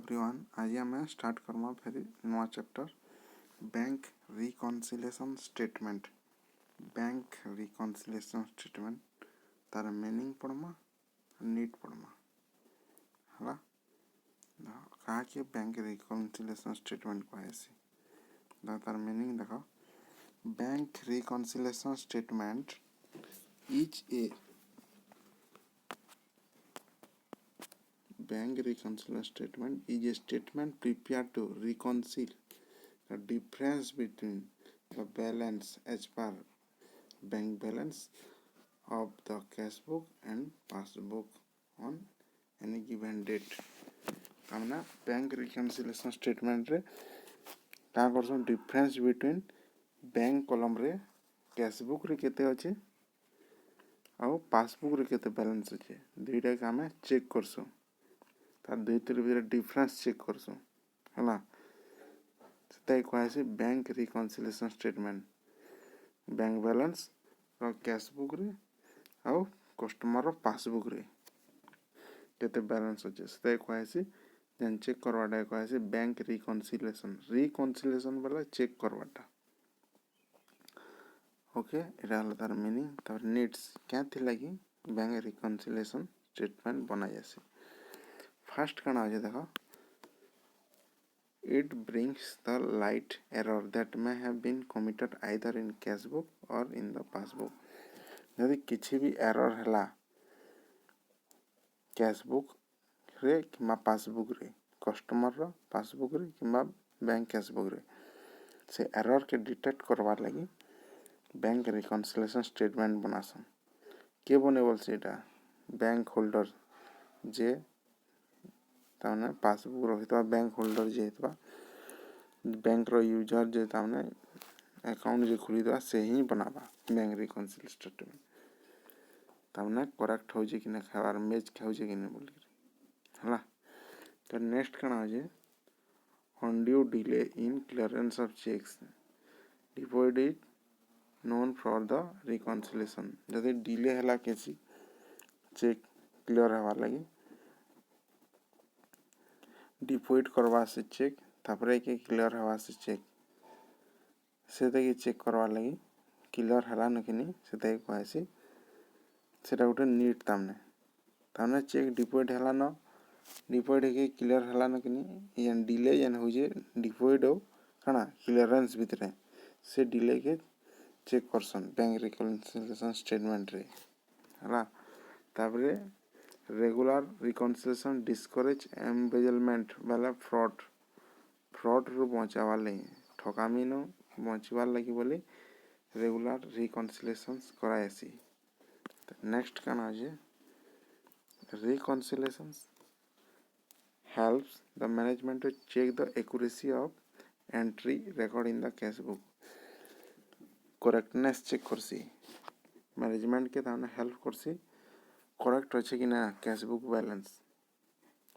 Everyone. आज आम start Karma फिर नुआ chapter bank reconciliation statement. Bank reconciliation statement तार मीनिंग पढ़मा नीट पढ़मा है कहा कि बैंक रिकनसिलेशन स्टेटमेंट कहे तार मीनिंग देख। Bank reconciliation statement is a bank reconciliation statement is a statement prepared to reconcile the difference between the balance as per bank balance of the cash book and passbook on any given date। Hamna bank reconciliation statement रे का करसन difference between bank column रे cash book रे केते अछि और passbook रे केते balance अछि दुईटा के हमें चेक करसु तार दुई भीतर डिफरेंस चेक करसु है कहे bank reconciliation statement bank balance cash book रे और कस्टमर पासबुक रे केते बैलेंस अच्छे से कहे चेक करवाटा कहे बैंक रिकनसिलेशन रिकनसिलेशन वाला चेक करवाटा। ओके इरा तार मीनिंग तार नीड्स क्या थी लगी बैंक रिकनसिलेशन स्टेटमेंट बनाई आसी। फर्स्ट कना है देखो it brings the light error that may have been committed either in cash book or in the passbook। यदि किसी भी एरर हैला कैश बुक रे किंबा पासबुक रे कस्टमर रो पासबुक रे किंबा बैंक कैश बुक रे से एरर के डिटेक्ट करवार लगी बैंक रिकनसिलेशन स्टेटमेंट बनासन। के बने बोल सेटा बैंक होल्डर जे ताने पासबुक रहितबा बैंक होल्डर जे हेतबा बैंक रो यूजर जे ताने अकाउंट जे खुलिदबा से ही बनाबा बैंक रिकनसिलेशन स्टेटमेंट ताने करेक्ट हो जे कि न खबार मैच हो जे कि न बोल हला। तो नेक्स्ट कना जे undue delay in clearance of cheques deposit known for the reconciliation जदि डिले हला केसी चेक क्लियर हवा लगी डिपोजिट करवा से चेक तापरे के क्लियर हवा से चेक से चेक करवा लगी क्लियर हला न कि नहीं से कहे सेटा गोटे नीट तामने चेक डिपोजिट हला न डिपोजिट के क्लियर हला न कि नहीं यान डिले यान हो जे डिपोजिट हो कना क्लियरेंस भितरे से डिले के चेक करसन बैंक रिकनसिलेशन स्टेटमेंट रे हला। तापरे रेगुलर रिकनसिलेशन डिस्करेज एम्बेजलमेंट वाला फ्रॉड रू बचावा लगी ठकामी नो बचवार लगी बोली रेगुलर रिकनसिलेशन करायसी। नेक्स्ट काना जे reconciliation helps the management to check the accuracy of entry record in the cash book correctness check करसी मैनेजमेंट के ताने हेल्प करसी करेक्ट अच्छे कि ना कैश बुक बैलेंस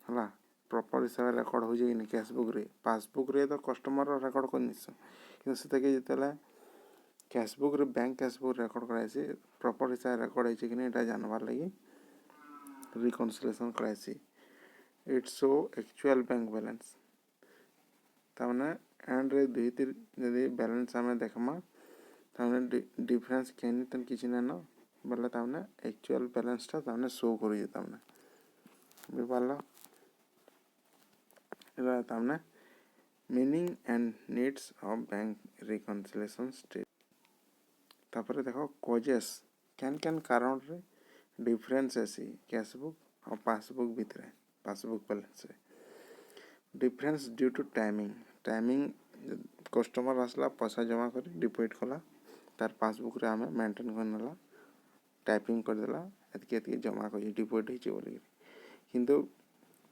हला प्रॉपर हिसाब रेकॉर्ड हो जाए कैश बुक रे पासबुक रे तो कस्टमर रेकॉर्ड कर निस कि से जितेला कैश बुक रे बैंक कैश बुक रेकॉर्ड कराइसी प्रॉपर हिसाब रेकॉर्ड है कि नहीं जानवार लगी रिकनसिलेशन कराइसी it show actual bank balance तामने एंड रे दुई तीर यदि बैलेंस हमें देखमा तामने डिफरेंस केनी तन किछि ना न बोले तामने एक्चुअल बैलेंस ता तामने शो करि जे तामने बिपाला इला तामने meaning and needs of bank reconciliation state. तापरे देखो कॉजेस कैन कारण रे डिफरेंस ऐसी कैश बुक और पासबुक भितरे पासबुक बैलेंस रे difference due to timing customer आसला पैसा जमा कर डिपोजिट कला तार पासबुक रे हमें मेंटेन करनेला टाइपिंग कर देला एतके जमा कर डिपोजिट हिचे बोली किंतु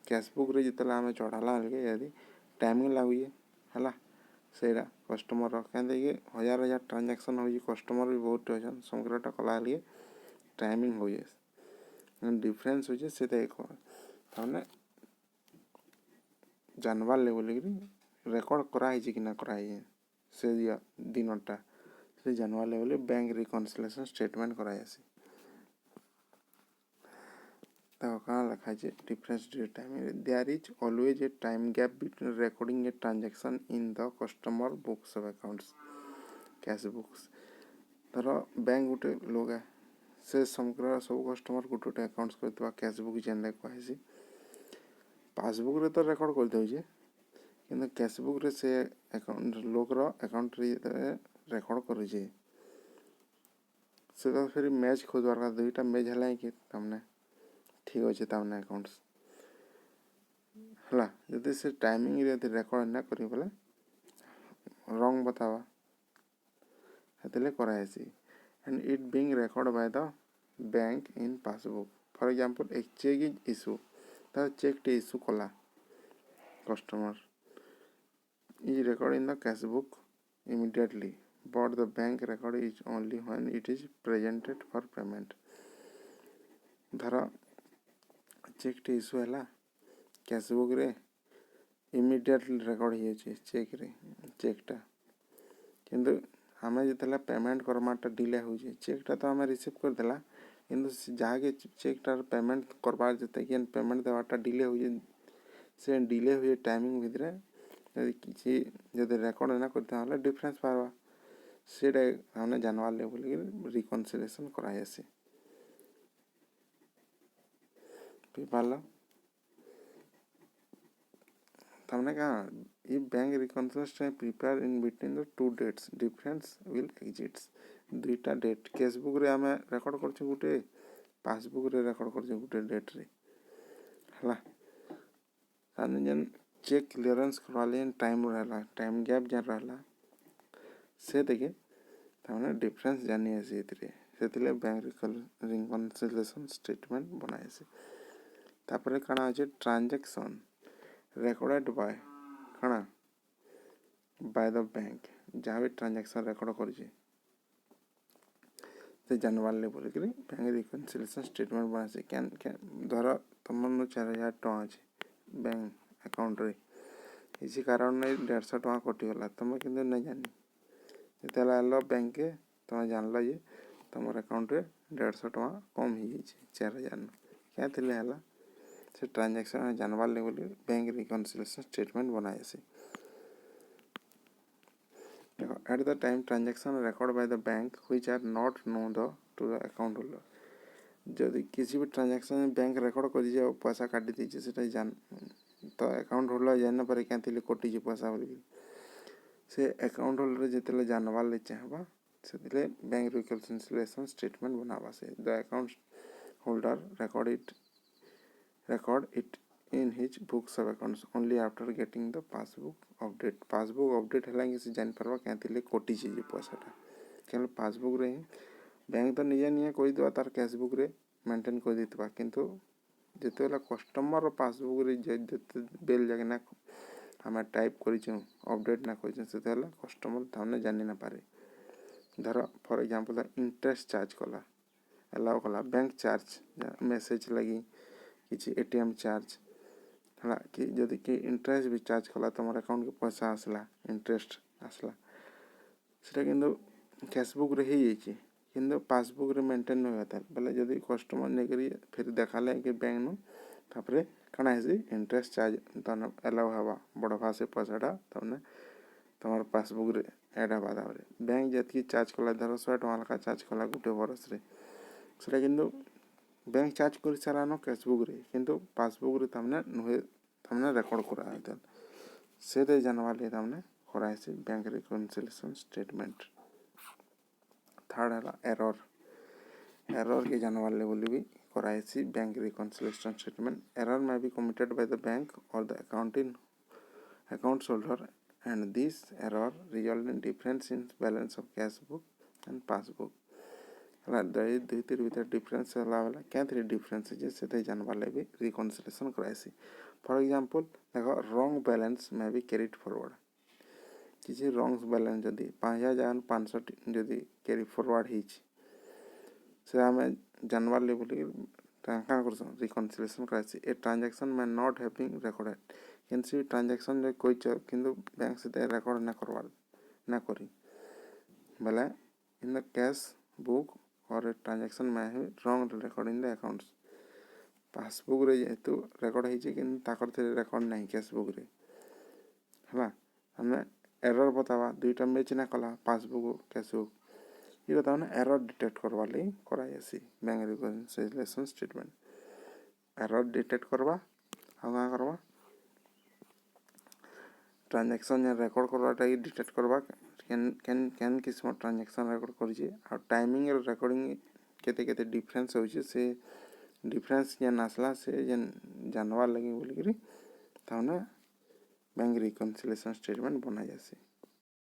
कैश बुक रे जितला हमें चढ़ाला अलगे यदि टाइमिंग लागुए हला सेरा कस्टमर कहते कि हजार ट्रांजैक्शन हो कस्टमर भी बहुत होजन समग्रटा कला अलगे टाइमिंग हो जाए डिफरेंस हो से ताने जानवार ले बोली रेकॉर्ड कराई कि ना कराई से दिनटा से जानवार ले बोले बैंक रिकनसिलेशन स्टेटमेंट कराई आसी। देखो कहाँ लिखा है difference due time there is always a time gap between recording a transaction in the customer books of accounts cash books धर बैंक गोटे लोग से समग्र सब कस्टमर गोटे गोटे अकाउंट्स करथिबा कैश बुक जेनले कहसी पासबुक रे तो रेकॉर्ड कर दउजे किंतु कैश बुक रे से अकाउंट लोग रो अकाउंट रे रेकॉर्ड करूजे से तो फिर मैच खोजबार का दुईटा मैच हला कि तमने ठीक अच्छे तमने अकाउंट्स हला जदि से टाइमिंग रे रेकॉर्ड ना करी बोले रॉन्ग बतावा हेतले करायसी and it being record by the bank in passbook for example एक cheque is issue the cheque टे इशू कला customer is recorded in the cash book immediately but the bank record is only when it is presented for payment धर check टे issue है cash book रे immediately record हो check रे चेकटा किंतु आमे जितला पेमेंट करमाटा डिले हो चेकटा तो आमे रिसीव कर देला किंतु जहाँ चेकटार पेमेंट करबार जते कि पेमेंट देवाटा डिले हो से डिले हुए टाइमिंग भितरे यदि किसी जदि रेकॉर्ड ना करते हैं डिफरेंस पावा सेटा हमने जानवार ले बोले रिकन्सिलिएशन करायसी पाला हमने कहा if bank reconciliation prepare in between the two dates difference will exist दुईटा डेट कैश बुक रे हमें रेकॉर्ड करछे गुटे पासबुक रे रेकॉर्ड करछे गुटे डेट रे हला ताने जन चेक क्लियरेंस करवाले टाइम रहला टाइम गैप जन रहला से देखे ताने डिफरेंस जानी आसी इतरे सेतिले बैंक रिकन्सिलिएशन स्टेटमेंट बनायसे तापरे काना আছে ट्रांजैक्शन recorded by कणा by the bank जहाँ भी ट्रांजैक्शन रेकॉर्ड करूचे से जानवार ले बोले कि बैंक रिकन्सिलिएशन स्टेटमेंट बनासे कैन धर तुमन 4000 टका अछि बैंक अकाउंट रे इसी कारण ने 150 टका कटि गला तुम किंतु नहीं जानी जेतेला आलो बैंक के तुम जानला जे तुमर अकाउंट रे 150 टका कम ही जाइए 4000 क्या थिले हला से ट्रांजैक्शन जानवार ले बोले बैंक रिकन्सिलिएशन स्टेटमेंट बनाए से at the time transaction recorded by the bank which are not known to the account holder जदि किसी भी ट्रांजैक्शन बैंक रेकॉर्ड कर दिए पैसा काटी दीजिए सेटा जान तो अकाउंट होल्डर जान पर क्या थिले कटि जे पैसा बोली से अकाउंट होल्डर जेतेले जानवार ले चाहबा सेतिले बैंक रिकन्सिलिएशन स्टेटमेंट बनावा से the account holder record it in his books of accounts only after getting the passbook update हला कि से जान परवा क्या थिले कोटी चीज पैसाटा केवल पासबुक रे बैंक तो निजे निया कोई दवा तार कैश बुक रे मेंटेन कर दितबा किंतु जेतेला कस्टमर पासबुक रे जते बेल जाके ना हमें टाइप करिछु अपडेट ना करिछु सेतेला कस्टमर थाने जानि ना पारे धर फॉर एग्जांपल इंटरेस्ट चार्ज कला अलाउ कला बैंक चार्ज मैसेज लगी किसी एटीएम चार्ज हला कि जदि कि इंटरेस्ट भी चार्ज कला तुम अकाउंट के पैसा आसला इंटरेस्ट आसला सेटा किंतु कैश बुक रे ही जाइए किंतु पासबुक रे मेंटेन न होता बेले जदि कस्टमर ने करी फिर देखाले कि बैंक नु तापरे काना है इंटरेस्ट चार्ज तन अलाउ हवा बड़ भाषे पैसाटा तमने तुम्हारे पासबुक रे ऐड हवा दावरे बैंक जति चार्ज कला धर 100 टका का चार्ज कला गुटे बरस रे सेटा किंतु बैंक चार्ज कर सारानो कैश बुक रे किंतु पासबुक रे तमने रेकॉर्ड करा है से दे जानवाले तमने कराय से बैंक रिकन्सिलिएशन स्टेटमेंट थर्ड है एरर के जानवाले बोली भी कराय से bank reconciliation statement error may be committed by the bank or the account holder and this error result in difference in balance of cash book and passbook हला दई दुई तिर भीतर डिफरेंस हला वाला क्या थ्री डिफरेंस है से दे जानवाले भी रिकन्सिलिएशन कराय से फॉर एग्जांपल देखो रॉन्ग बैलेंस में भी कैरिड फॉरवर्ड किसी रॉन्ग बैलेंस जदि 5500 जदि कैरी फॉरवर्ड हिच से हमें जानवार ले बोली ट्रांसफर कर रिकन्सिलिएशन कराय से ए ट्रांजैक्शन में नॉट हैविंग रिकॉर्डेड किसी ट्रांजैक्शन जो कोई किंतु बैंक से रिकॉर्ड ना करवार ना करी भले इन द कैश बुक और a transaction may have wrong record in the accounts passbook रे जेहेतु रेकर्ड होइए कि रेकर्ड नहीं केसबुक रे है हमें एरर बतावा दुईटा मैच ना कला पासबुक केसबुक ये बताओ एरर डिटेक्ट करवा लगी कराइसी bank reconciliation statement error detect करवा हाँ करवा ट्रांजैक्शन रेकर्ड करवाटा डिटेक्ट करवा केन किस्म ट्रांजैक्शन रेकर्ड कर टाइमिंग रेकर्डिंग केते केते डिफरेंस होइए से डिफरेंस जेन आसला से जेन जानवार लगी बोलिकी ताने बैंक रिकन्सिलिएशन स्टेटमेंट बना जासी।